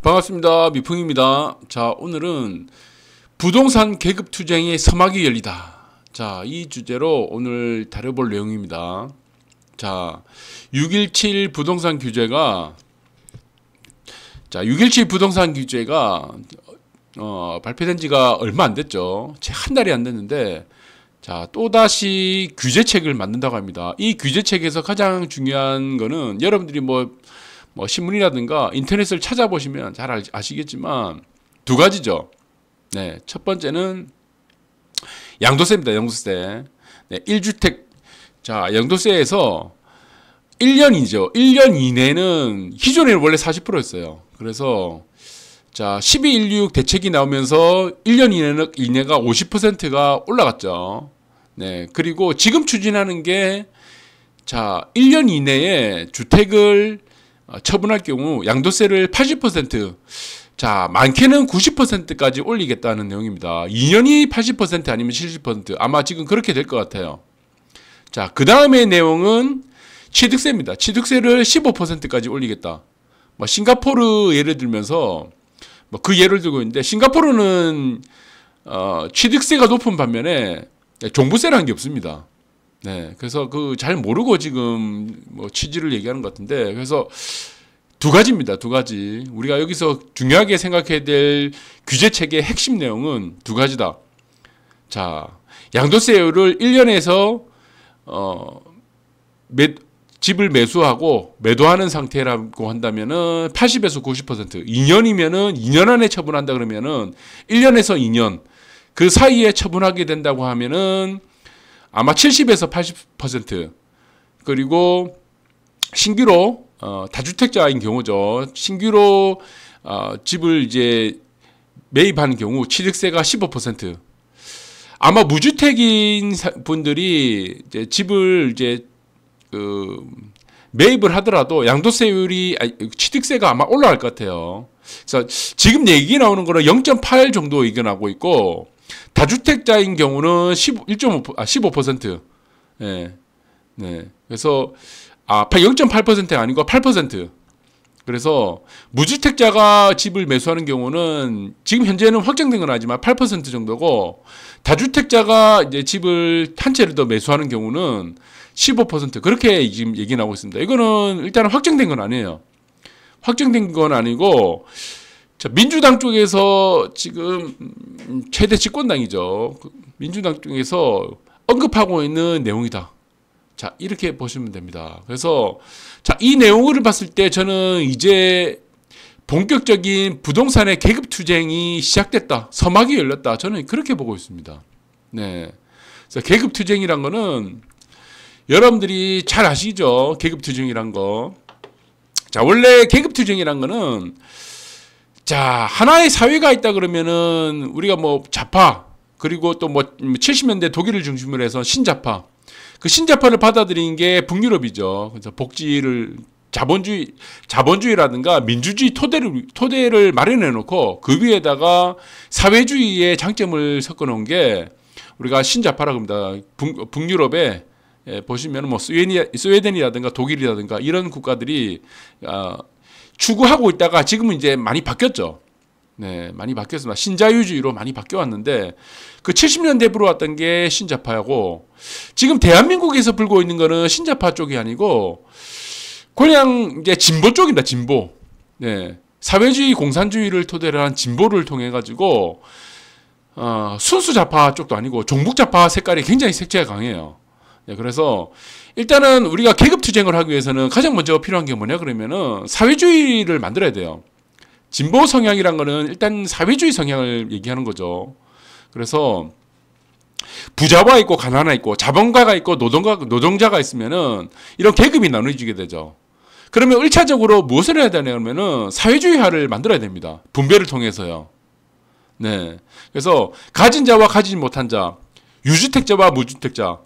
반갑습니다. 미풍입니다. 자, 오늘은 부동산 계급 투쟁의 서막이 열리다. 자, 이 주제로 오늘 다뤄볼 내용입니다. 자, 6.17 부동산 규제가 발표된 지가 얼마 안 됐죠. 채 한 달이 안 됐는데, 자, 또다시 규제책을 만든다고 합니다. 이 규제책에서 가장 중요한 거는 여러분들이 뭐 신문이라든가 인터넷을 찾아보시면 잘 아시겠지만 두 가지죠. 네, 첫 번째는 양도세입니다. 양도세. 네, 1주택. 자, 양도세에서 1년이죠. 1년 이내는 기존에는 원래 40%였어요. 그래서 자, 12.16 대책이 나오면서 1년 이내가 50%가 올라갔죠. 네, 그리고 지금 추진하는 게 자, 1년 이내에 주택을 처분할 경우 양도세를 80%, 자, 많게는 90%까지 올리겠다는 내용입니다. 2년이 80% 아니면 70%, 아마 지금 그렇게 될 것 같아요. 자, 그 다음에 내용은 취득세입니다. 취득세를 15%까지 올리겠다. 싱가포르 예를 들면서 그 예를 들고 있는데, 싱가포르는 취득세가 높은 반면에 종부세라는 게 없습니다. 네, 그래서 잘 모르고 지금 취지를 얘기하는 것 같은데, 그래서 두 가지입니다. 두 가지. 우리가 여기서 중요하게 생각해야 될 규제책의 핵심 내용은 두 가지다. 자, 양도세율을 1년에서 집을 매수하고 매도하는 상태라고 한다면은 80에서 90%, 2년이면은 2년 안에 처분한다 그러면은 1년에서 2년 그 사이에 처분하게 된다고 하면은 아마 70에서 80%, 그리고 신규로 다주택자인 경우죠. 신규로 집을 이제 매입하는 경우 취득세가 15%. 아마 무주택인 분들이 이제 집을 이제 매입을 하더라도 양도세율이 취득세가 아마 올라갈 것 같아요. 그래서 지금 얘기 나오는 거는 0.8 정도 의견하고 있고, 다주택자인 경우는 15%. 네. 네. 그래서 0.8%가 아니고 8%. 그래서 무주택자가 집을 매수하는 경우는 지금 현재는 확정된 건 아니지만 8% 정도고, 다주택자가 이제 집을 한 채를 더 매수하는 경우는 15%. 그렇게 지금 얘기 나오고 있습니다. 이거는 일단은 확정된 건 아니에요. 확정된 건 아니고, 자, 민주당 쪽에서 지금 최대 집권당이죠. 민주당 쪽에서 언급하고 있는 내용이다. 자, 이렇게 보시면 됩니다. 그래서 자, 이 내용을 봤을 때 저는 이제 본격적인 부동산의 계급 투쟁이 시작됐다. 서막이 열렸다. 저는 그렇게 보고 있습니다. 네. 그래서 계급 투쟁이란 거는 여러분들이 잘 아시죠? 계급 투쟁이란 거. 자, 원래 계급 투쟁이란 거는, 자, 하나의 사회가 있다 그러면은 우리가 좌파, 그리고 또 70년대 독일을 중심으로 해서 신자파, 그 신자파를 받아들인 게 북유럽이죠. 그래서 복지를 자본주의라든가 민주주의 토대를 마련해 놓고 그 위에다가 사회주의의 장점을 섞어 놓은 게 우리가 신자파라고 합니다. 북유럽에 보시면 스웨덴이라든가 독일이라든가 이런 국가들이 추구하고 있다가 지금은 이제 많이 바뀌었죠. 네, 많이 바뀌었습니다. 신자유주의로 많이 바뀌어왔는데, 그 70년대 불어왔던 게 신자파하고, 지금 대한민국에서 불고 있는 거는 신자파 쪽이 아니고, 그냥 이제 진보 쪽입니다. 진보. 네, 사회주의, 공산주의를 토대로 한 진보를 통해가지고, 순수자파 쪽도 아니고, 종북자파 색깔이 굉장히 색채가 강해요. 네, 그래서 일단은 우리가 계급투쟁을 하기 위해서는 가장 먼저 필요한 게 뭐냐 그러면은 사회주의를 만들어야 돼요. 진보 성향이란 거는 일단 사회주의 성향을 얘기하는 거죠. 그래서 부자가 있고 가난한 있고 자본가가 있고 노동자가 있으면은 이런 계급이 나눠지게 되죠. 그러면 1차적으로 무엇을 해야 되냐면은 사회주의화를 만들어야 됩니다. 분배를 통해서요. 네. 그래서 가진 자와 가지지 못한 자, 유주택자와 무주택자,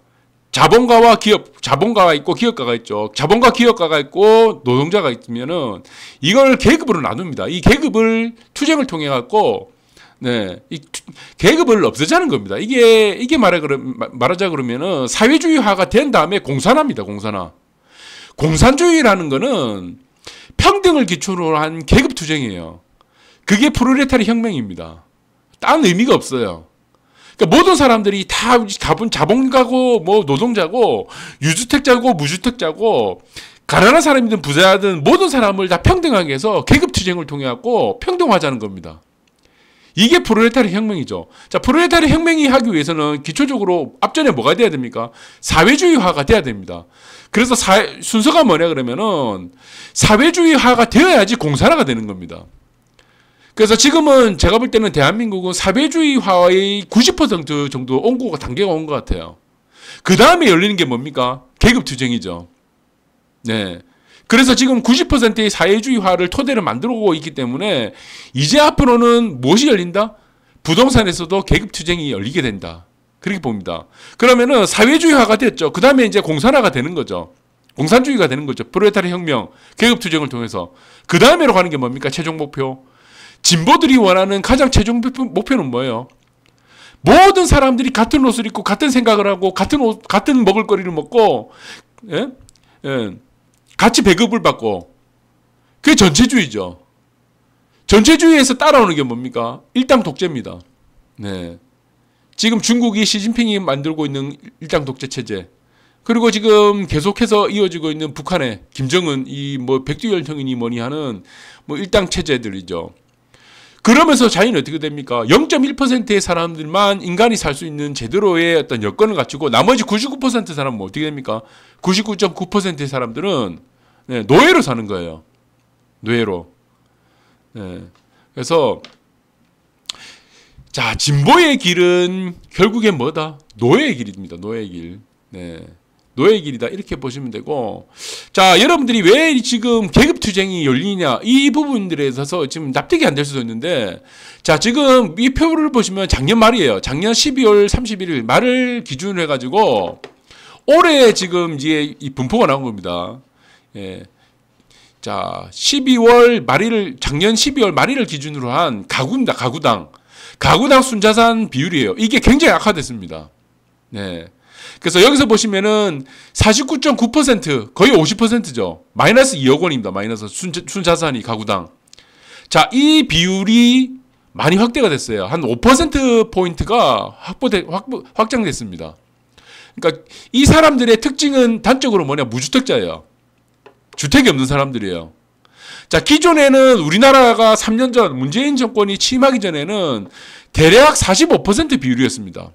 자본가가 있고 기업가가 있죠. 자본가 기업가가 있고 노동자가 있으면은 이걸 계급으로 나눕니다. 이 계급을 투쟁을 통해 갖고, 네, 이 계급을 없애자는 겁니다. 이게 말하자 그러면은 사회주의화가 된 다음에 공산화입니다. 공산화. 공산주의라는 거는 평등을 기초로 한 계급 투쟁이에요. 그게 프롤레타리 혁명입니다. 딴 의미가 없어요. 그러니까 모든 사람들이 다 자본가고 뭐 노동자고 유주택자고 무주택자고 가난한 사람이든 부자든 모든 사람을 다 평등하게 해서 계급투쟁을 통해 갖고 평등화하자는 겁니다. 이게 프롤레타리 혁명이죠. 자, 프롤레타리 혁명이 하기 위해서는 기초적으로 앞전에 뭐가 돼야 됩니까? 사회주의화가 돼야 됩니다. 그래서 순서가 뭐냐 그러면은 사회주의화가 되어야지 공산화가 되는 겁니다. 그래서 지금은 제가 볼 때는 대한민국은 사회주의화의 90% 정도 단계가 온 것 같아요. 그 다음에 열리는 게 뭡니까? 계급투쟁이죠. 네. 그래서 지금 90%의 사회주의화를 토대로 만들고 있기 때문에 이제 앞으로는 무엇이 열린다? 부동산에서도 계급투쟁이 열리게 된다. 그렇게 봅니다. 그러면은 사회주의화가 됐죠. 그 다음에 이제 공산화가 되는 거죠. 공산주의가 되는 거죠. 프롤레타리 혁명, 계급투쟁을 통해서. 그 다음에로 가는 게 뭡니까? 최종 목표. 진보들이 원하는 가장 최종 목표는 뭐예요? 모든 사람들이 같은 옷을 입고 같은 생각을 하고 같은 먹을거리를 먹고 예? 예. 같이 배급을 받고 그게 전체주의죠. 전체주의에서 따라오는 게 뭡니까? 일당 독재입니다. 네. 지금 중국이 시진핑이 만들고 있는 일당 독재 체제. 그리고 지금 계속해서 이어지고 있는 북한의 김정은 이 뭐 백두열 형이니 뭐니 하는 뭐 일당 체제들이죠. 그러면서 자기는 어떻게 됩니까? 0.1%의 사람들만 인간이 살 수 있는 제대로의 어떤 여건을 갖추고 나머지 99% 사람은 어떻게 됩니까? 99.9%의 사람들은 네, 노예로 사는 거예요. 노예로. 네. 그래서 자, 진보의 길은 결국엔 뭐다? 노예의 길입니다. 노예의 길. 네. 노예의 길이다. 이렇게 보시면 되고. 자, 여러분들이 왜 지금 계급투쟁이 열리냐. 이 부분들에 있어서 지금 납득이 안 될 수도 있는데. 자, 지금 이 표를 보시면 작년 말이에요. 작년 12월 31일 말을 기준으로 해가지고 올해 지금 이제 이 분포가 나온 겁니다. 예. 자, 작년 12월 말일을 기준으로 한 가구입니다. 가구당 순자산 비율이에요. 이게 굉장히 악화됐습니다. 네. 그래서 여기서 보시면은 49.9% 거의 50%죠. 마이너스 2억 원입니다. 마이너스 순자산이 가구당. 자, 이 비율이 많이 확대가 됐어요. 한 5%포인트가 확장됐습니다. 그러니까 이 사람들의 특징은 단적으로 뭐냐? 무주택자예요. 주택이 없는 사람들이에요. 자, 기존에는 우리나라가 3년 전 문재인 정권이 취임하기 전에는 대략 45% 비율이었습니다.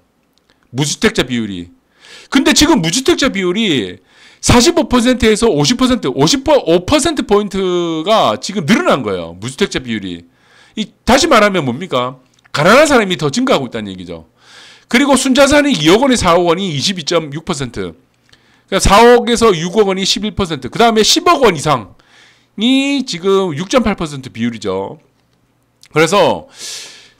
무주택자 비율이. 근데 지금 무주택자 비율이 45%에서 50%, 55%포인트가 지금 늘어난 거예요. 무주택자 비율이. 다시 말하면 뭡니까? 가난한 사람이 더 증가하고 있다는 얘기죠. 그리고 순자산이 2억 원에 4억 원이 22.6%. 그러니까 4억에서 6억 원이 11%. 그 다음에 10억 원 이상이 지금 6.8% 비율이죠. 그래서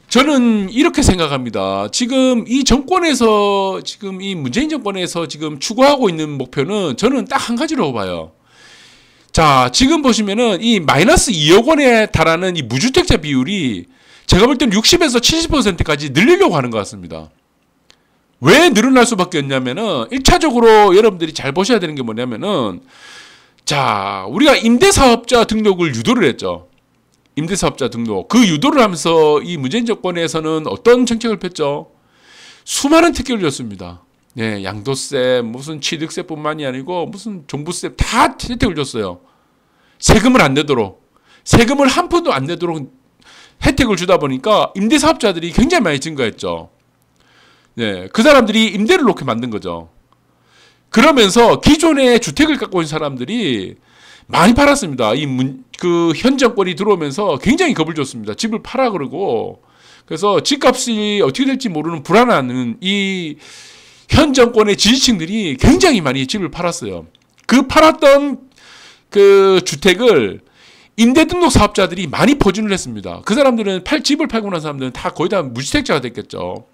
저는 이렇게 생각합니다. 지금 이 정권에서, 지금 이 문재인 정권에서 지금 추구하고 있는 목표는 저는 딱 한 가지로 봐요. 자, 지금 보시면은 이 마이너스 2억 원에 달하는 이 무주택자 비율이 제가 볼 때는 60에서 70%까지 늘리려고 하는 것 같습니다. 왜 늘어날 수밖에 없냐면은 1차적으로 여러분들이 잘 보셔야 되는 게 뭐냐면은 자, 우리가 임대사업자 등록을 유도를 했죠. 임대사업자 등록. 그 유도를 하면서 이 문재인 정권에서는 어떤 정책을 폈죠? 수많은 특혜를 줬습니다. 네, 양도세, 무슨 취득세뿐만이 아니고 무슨 종부세 다 혜택을 줬어요. 세금을 안 내도록. 세금을 한 푼도 안 내도록 혜택을 주다 보니까 임대사업자들이 굉장히 많이 증가했죠. 네, 그 사람들이 임대를 놓게 만든 거죠. 그러면서 기존에 주택을 갖고 있는 사람들이 많이 팔았습니다. 현 정권이 들어오면서 굉장히 겁을 줬습니다. 집을 팔아 그러고. 그래서 집값이 어떻게 될지 모르는 불안한 이 현 정권의 지지층들이 굉장히 많이 집을 팔았어요. 그 팔았던 그 주택을 임대등록 사업자들이 많이 포진을 했습니다. 그 사람들은 집을 팔고 난 사람들은 다 거의 다 무주택자가 됐겠죠.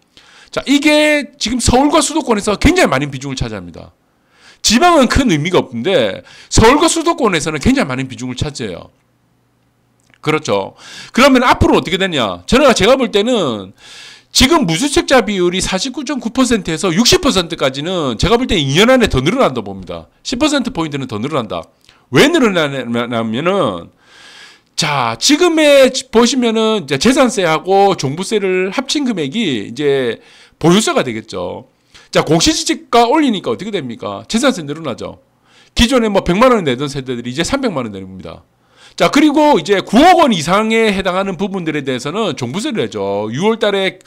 자, 이게 지금 서울과 수도권에서 굉장히 많은 비중을 차지합니다. 지방은 큰 의미가 없는데 서울과 수도권에서는 굉장히 많은 비중을 차지해요. 그렇죠. 그러면 앞으로 어떻게 되냐? 제가 볼 때는 지금 무주택자 비율이 49.9%에서 60%까지는 제가 볼 때 2년 안에 더 늘어난다 봅니다. 10%포인트는 더 늘어난다. 왜 늘어나냐면은 자, 지금의 보시면은 이제 재산세하고 종부세를 합친 금액이 이제 보유세가 되겠죠. 자, 공시지가 올리니까 어떻게 됩니까? 재산세 늘어나죠. 기존에 뭐 100만 원 내던 세대들이 이제 300만 원 내는 겁니다. 자, 그리고 이제 9억 원 이상에 해당하는 부분들에 대해서는 종부세를 내죠. 6월 달에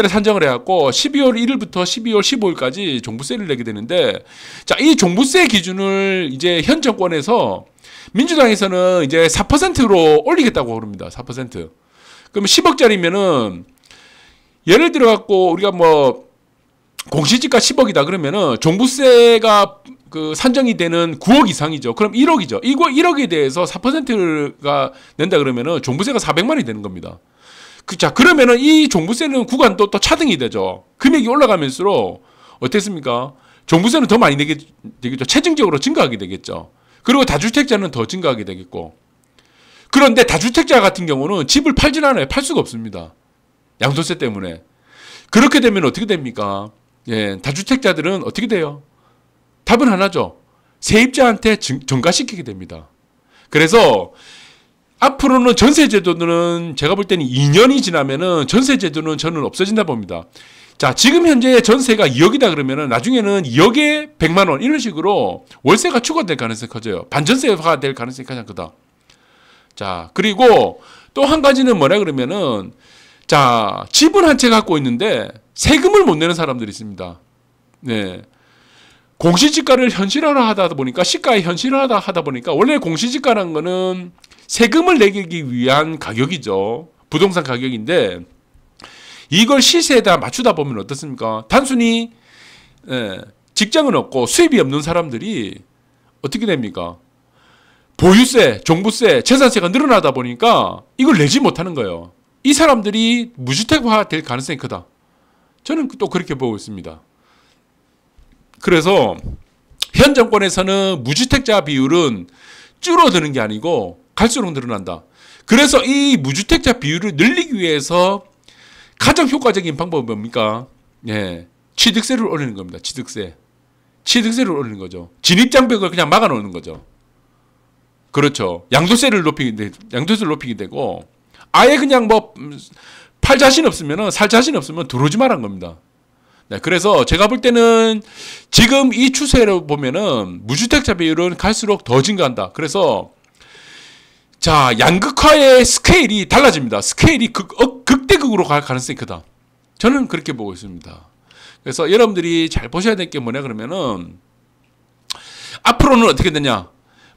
산정을 해갖고 12월 1일부터 12월 15일까지 종부세를 내게 되는데, 자, 이 종부세 기준을 이제 현 정권에서 민주당에서는 이제 4%로 올리겠다고 그럽니다. 4%. 그러면 10억짜리면은 예를 들어 갖고 우리가 뭐 공시지가 10억이다 그러면은 종부세가 그 산정이 되는 9억 이상이죠. 그럼 1억이죠. 이거 1억에 대해서 4%가 낸다 그러면은 종부세가 400만 원이 되는 겁니다. 자, 그러면은 이 종부세는 구간도 또 차등이 되죠. 금액이 올라가면서록 어땠습니까? 종부세는 더 많이 내게 되겠죠. 체증적으로 증가하게 되겠죠. 그리고 다주택자는 더 증가하게 되겠고. 그런데 다주택자 같은 경우는 집을 팔진 않아요. 팔 수가 없습니다. 양도세 때문에. 그렇게 되면 어떻게 됩니까? 예, 다주택자들은 어떻게 돼요? 답은 하나죠. 세입자한테 전가시키게 됩니다. 그래서 앞으로는 전세제도는 제가 볼 때는 2년이 지나면은 전세제도는 저는 없어진다 봅니다. 자, 지금 현재 전세가 2억이다 그러면은 나중에는 2억에 100만 원 이런 식으로 월세가 추가될 가능성이 커져요. 반전세가 될 가능성이 가장 크다. 자, 그리고 또 한 가지는 뭐냐 그러면은, 자, 집은 한 채 갖고 있는데 세금을 못 내는 사람들이 있습니다. 네. 공시지가를 현실화하다 보니까, 시가에 현실화하다 보니까, 원래 공시지가라는 거는 세금을 내기 위한 가격이죠. 부동산 가격인데, 이걸 시세에다 맞추다 보면 어떻습니까? 단순히 직장은 없고 수입이 없는 사람들이 어떻게 됩니까? 보유세, 종부세, 재산세가 늘어나다 보니까 이걸 내지 못하는 거예요. 이 사람들이 무주택화 될 가능성이 크다. 저는 또 그렇게 보고 있습니다. 그래서 현 정권에서는 무주택자 비율은 줄어드는 게 아니고 갈수록 늘어난다. 그래서 이 무주택자 비율을 늘리기 위해서 가장 효과적인 방법은 뭡니까? 예, 취득세를 올리는 겁니다. 취득세를 올리는 거죠. 진입장벽을 그냥 막아놓는 거죠. 그렇죠. 양도세를 높이게 되고, 아예 그냥 뭐 팔 자신 없으면은, 살 자신 없으면 들어오지 말란 겁니다. 네, 그래서 제가 볼 때는 지금 이 추세를 보면은 무주택자 비율은 갈수록 더 증가한다. 그래서 자, 양극화의 스케일이 달라집니다. 스케일이 극대극으로 갈 가능성이 크다. 저는 그렇게 보고 있습니다. 그래서 여러분들이 잘 보셔야 될 게 뭐냐 그러면은, 앞으로는 어떻게 되냐?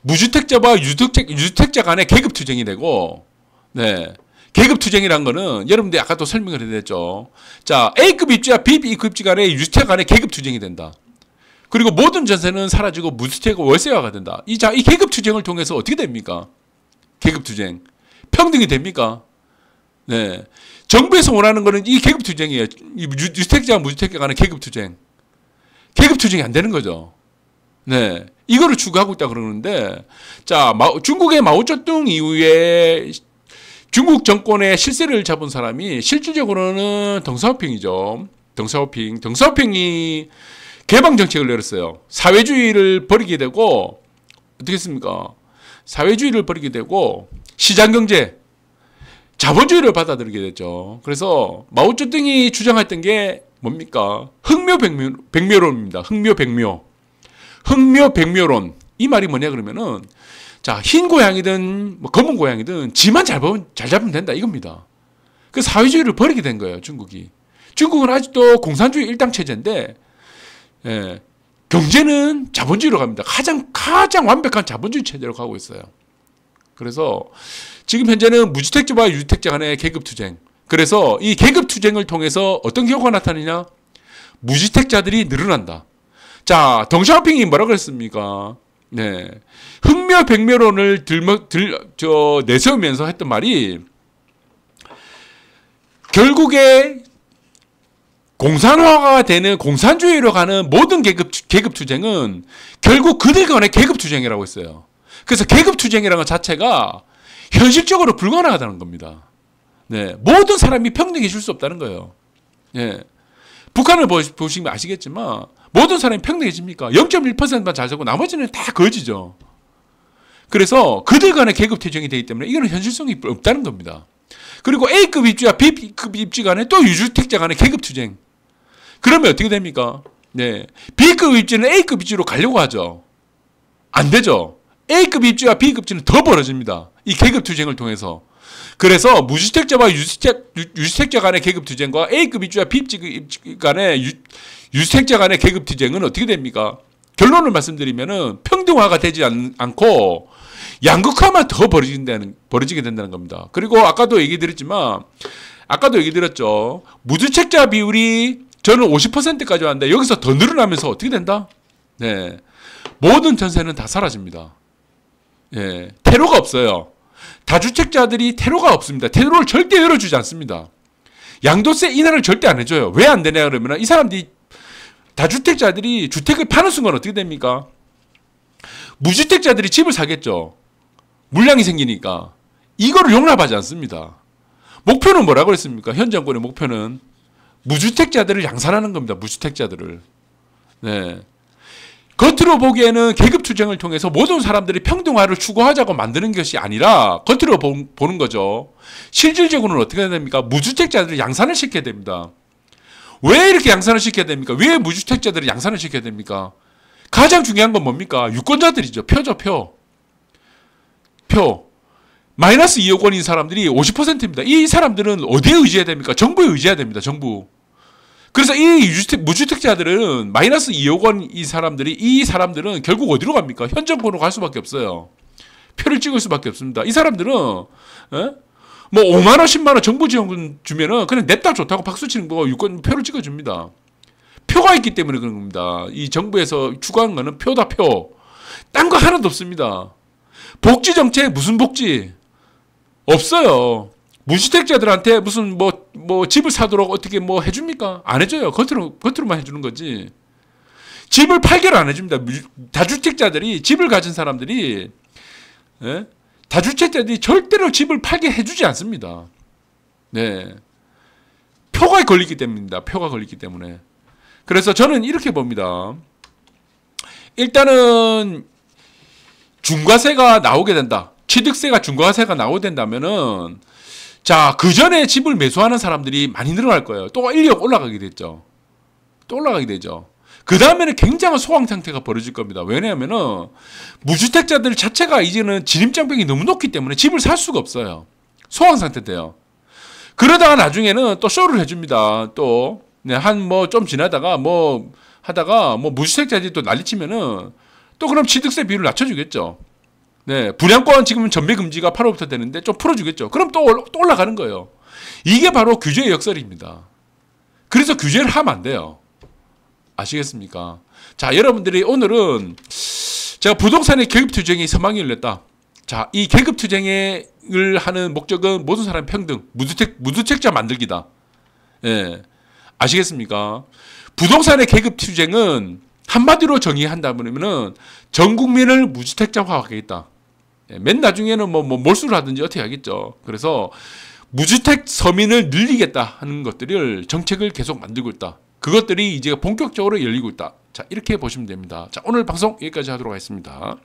무주택자와 유주택자 간의 계급 투쟁이 되고, 네. 계급 투쟁이란 거는 여러분들이 아까 또 설명을 해드렸죠. 자, A급 입지와 B급 입지 간의 유주택 간의 계급 투쟁이 된다. 그리고 모든 전세는 사라지고 무주택과 월세화가 된다. 이 계급 투쟁을 통해서 어떻게 됩니까? 계급 투쟁. 평등이 됩니까? 네. 정부에서 원하는 거는 이 계급 투쟁이에요. 이 유주택자와 무주택자 간의 계급 투쟁. 계급 투쟁이 안 되는 거죠. 네. 이거를 추구하고 있다 그러는데, 자, 중국의 마오쩌둥 이후에 중국 정권의 실세를 잡은 사람이 실질적으로는 덩샤오핑이죠. 덩샤오핑이 개방 정책을 내렸어요. 사회주의를 버리게 되고, 어떻게 했습니까? 사회주의를 버리게 되고 시장경제, 자본주의를 받아들이게 됐죠. 그래서 마오쩌둥이 주장했던 게 뭡니까? 흑묘백묘론입니다. 흑묘백묘론. 이 말이 뭐냐 그러면은, 자, 흰 고양이든 뭐 검은 고양이든 지만 잘 잡으면 된다 이겁니다. 그 사회주의를 버리게 된 거예요, 중국이. 중국은 아직도 공산주의 일당 체제인데, 예, 경제는 자본주의로 갑니다. 가장 완벽한 자본주의 체제로 가고 있어요. 그래서 지금 현재는 무주택자와 유주택자 간의 계급투쟁. 그래서 이 계급투쟁을 통해서 어떤 결과가 나타나냐? 무주택자들이 늘어난다. 자, 덩샤오핑이 뭐라고 했습니까? 네. 흑묘백묘론을 내세우면서 했던 말이, 결국에 공산화가 되는 공산주의로 가는 모든 계급투쟁은 결국 그들 간의 계급투쟁이라고 했어요. 그래서 계급투쟁이라는 것 자체가 현실적으로 불가능하다는 겁니다. 네. 모든 사람이 평등해질 수 없다는 거예요. 네. 북한을 보시면 아시겠지만 모든 사람이 평등해집니까? 0.1%만 잘 살고 나머지는 다 거지죠. 그래서 그들 간의 계급 퇴정이 되기 때문에 이거는 현실성이 없다는 겁니다. 그리고 A급 입주와 B급 입주 간에 또 유주택자 간의 계급 투쟁. 그러면 어떻게 됩니까? 네. B급 입주는 A급 입주로 가려고 하죠. 안 되죠. A급 입주와 B급 입주는 더 벌어집니다. 이 계급 투쟁을 통해서. 그래서 무주택자와 유주택자 간의 계급 투쟁과 A급 입주와 B급 입주 간의 유주택자 간의 계급 투쟁은 어떻게 됩니까? 결론을 말씀드리면은 평등화가 되지 않고 양극화만 더 벌어지게 된다는 겁니다. 그리고 아까도 얘기 드렸죠. 무주택자 비율이 저는 50%까지 왔는데 여기서 더 늘어나면서 어떻게 된다? 네. 모든 전세는 다 사라집니다. 예. 퇴로가 없어요. 다주택자들이 퇴로가 없습니다. 퇴로를 절대 열어주지 않습니다. 양도세 인하를 절대 안 해줘요. 왜 안 되냐 그러면 이 사람들이 다주택자들이 주택을 파는 순간 어떻게 됩니까? 무주택자들이 집을 사겠죠. 물량이 생기니까. 이거를 용납하지 않습니다. 목표는 뭐라고 했습니까? 현 정권의 목표는 무주택자들을 양산하는 겁니다. 무주택자들을. 네. 겉으로 보기에는 계급 투쟁을 통해서 모든 사람들이 평등화를 추구하자고 만드는 것이 아니라 겉으로 보는 거죠. 실질적으로는 어떻게 해야 됩니까? 무주택자들을 양산을 시켜야 됩니다. 왜 이렇게 양산을 시켜야 됩니까? 왜 무주택자들을 양산을 시켜야 됩니까? 가장 중요한 건 뭡니까? 유권자들이죠. 표죠, 표. 마이너스 2억 원인 사람들이 50%입니다. 이 사람들은 어디에 의지해야 됩니까? 정부에 의지해야 됩니다. 정부. 그래서 이 무주택자들은 마이너스 2억 원 이 사람들은 결국 어디로 갑니까? 현 정권으로 갈 수밖에 없어요. 표를 찍을 수밖에 없습니다. 이 사람들은 뭐 5만 원, 10만 원 정부 지원금 주면은 그냥 냅다 좋다고 박수 치는 거 유권 표를 찍어줍니다. 표가 있기 때문에 그런 겁니다. 이 정부에서 추구하는 거는 표다, 표. 딴 거 하나도 없습니다. 복지 정책 무슨 복지? 없어요. 무주택자들한테 무슨 뭐 집을 사도록 어떻게 뭐 해줍니까? 안 해줘요. 겉으로만 해주는 거지. 집을 팔게를 안 해줍니다. 다주택자들이 집을 가진 사람들이 다주택자들이 절대로 집을 팔게 해주지 않습니다. 네, 표가 걸리기 때문입니다. 표가 걸리기 때문에. 그래서 저는 이렇게 봅니다. 일단은 중과세가 나오게 된다. 취득세가 중과세가 나오게 된다면은 자, 그 전에 집을 매수하는 사람들이 많이 늘어날 거예요. 또 인력 올라가게 됐죠. 또 올라가게 되죠. 그 다음에는 굉장한 소강 상태가 벌어질 겁니다. 왜냐하면은 무주택자들 자체가 이제는 진입장벽이 너무 높기 때문에 집을 살 수가 없어요. 소강 상태 돼요. 그러다가 나중에는 또 쇼를 해줍니다. 또 한 뭐 좀 지나다가 뭐 하다가 뭐 무주택자들이 또 난리치면은 또 그럼 취득세 비율을 낮춰주겠죠. 네, 분양권 지금 전매 금지가 8월부터 되는데 좀 풀어주겠죠. 그럼 또 올라가는 거예요. 이게 바로 규제의 역설입니다. 그래서 규제를 하면 안 돼요. 아시겠습니까? 자, 여러분들이 오늘은 제가 부동산의 계급투쟁이 서망이 열렸다. 자, 이 계급투쟁을 하는 목적은 모든 사람 평등, 무주택자 만들기다. 예, 아시겠습니까? 부동산의 계급투쟁은 한마디로 정의한다면은 전 국민을 무주택자화하겠다. 맨 나중에는 뭐 몰수를 하든지 어떻게 하겠죠. 그래서 무주택 서민을 늘리겠다 하는 것들을 정책을 계속 만들고 있다. 그것들이 이제 본격적으로 열리고 있다. 자, 이렇게 보시면 됩니다. 자, 오늘 방송 여기까지 하도록 하겠습니다.